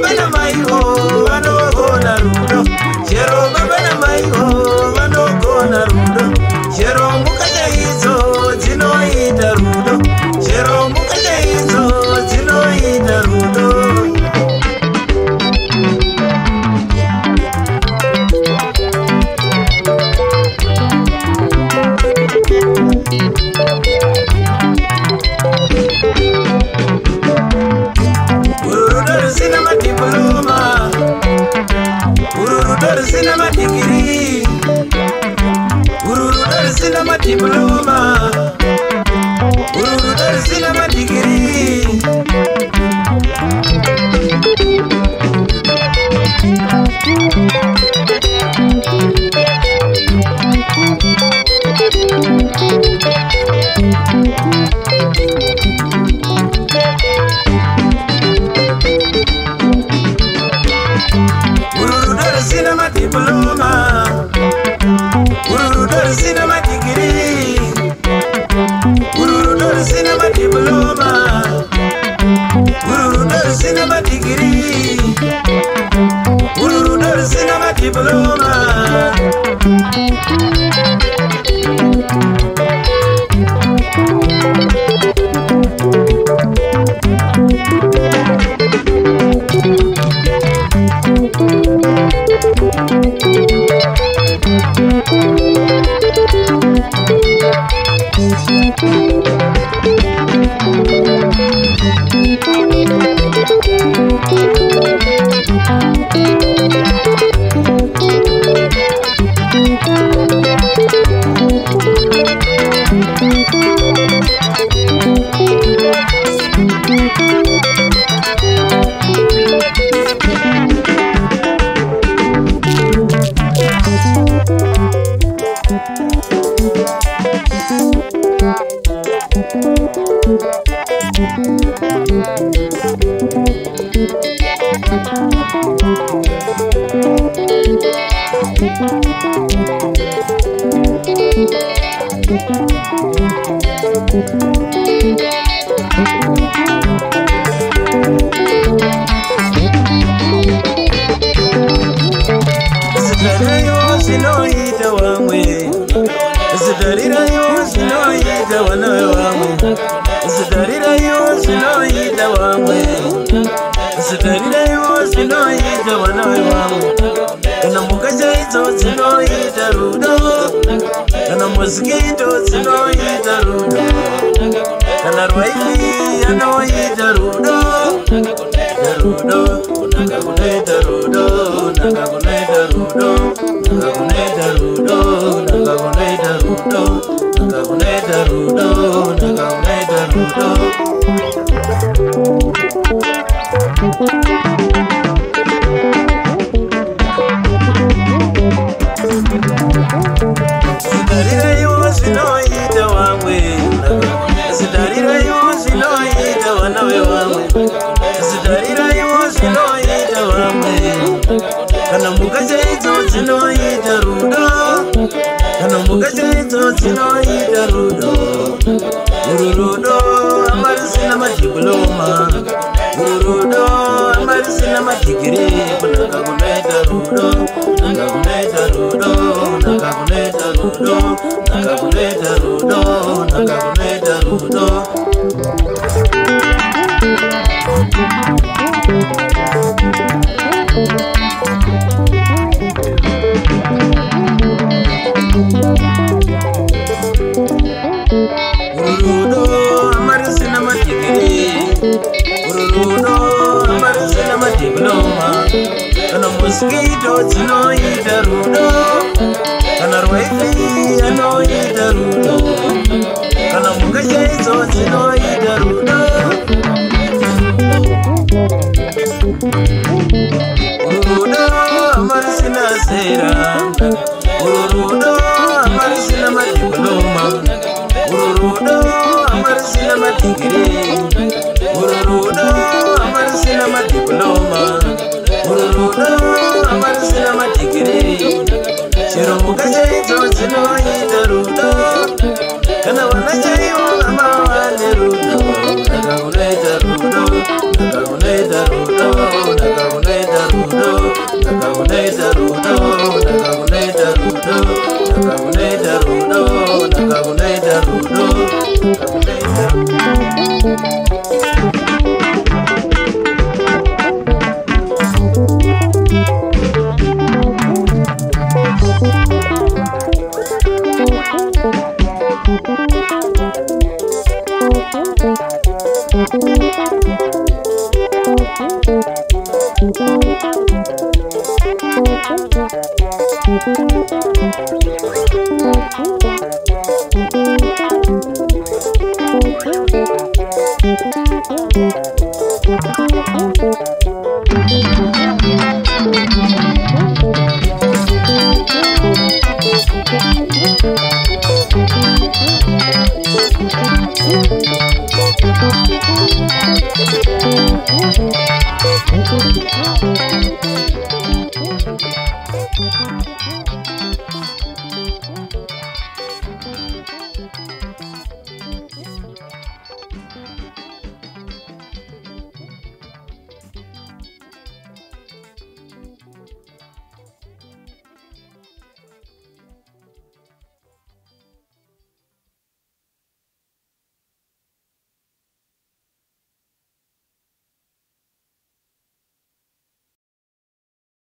baba na maivo vanogona rudo. Chero baba na maivo vanogona rudo. Chero mukata idzo dzinoita rudo. Chero mukata idzo dzinoita rudo. Cinema degree, cinema diploma, cinema degree. Cinema diploma, cinema degree, cinema diploma, cinema degree, cinema diploma. Mosquito zinoita rudo, kana rwaifi anoita rudo, rudo, nakakunoita rudo, nakakunoita rudo, nakakunoita rudo, nakakunoita rudo, nakakunoita rudo, nakakunoita rudo. Kana mukachaito dzinoita rudo, kana mukachaito dzinoita rudo. Rudo amarisina madiploma, rudo amarisina madigiri. Nakakunoita rudo, nakakunoita rudo, nakakunoita rudo, nakakunoita rudo, nakakunoita rudo. Kana mosquito dzinoita rudo, kana rwaifi anoita rudo, kana mukachaidzo dzinoita rudo. Rudo amarisina zera, rudo amarisina madiploma, rudo amarisina madigiri, rudo amarisina madiploma, rudo amarisina madigiri. Chero mukachaito dzinoita rudo, kana vanachaivo amavane rudo. Nakakunoita rudo, nakakunoita rudo, nakakunoita rudo. ndakakunoita rudo, ndakakunoita rudo, ndakakunoita rudo, ndakakunoita rudo, ndakakunoita Thank you.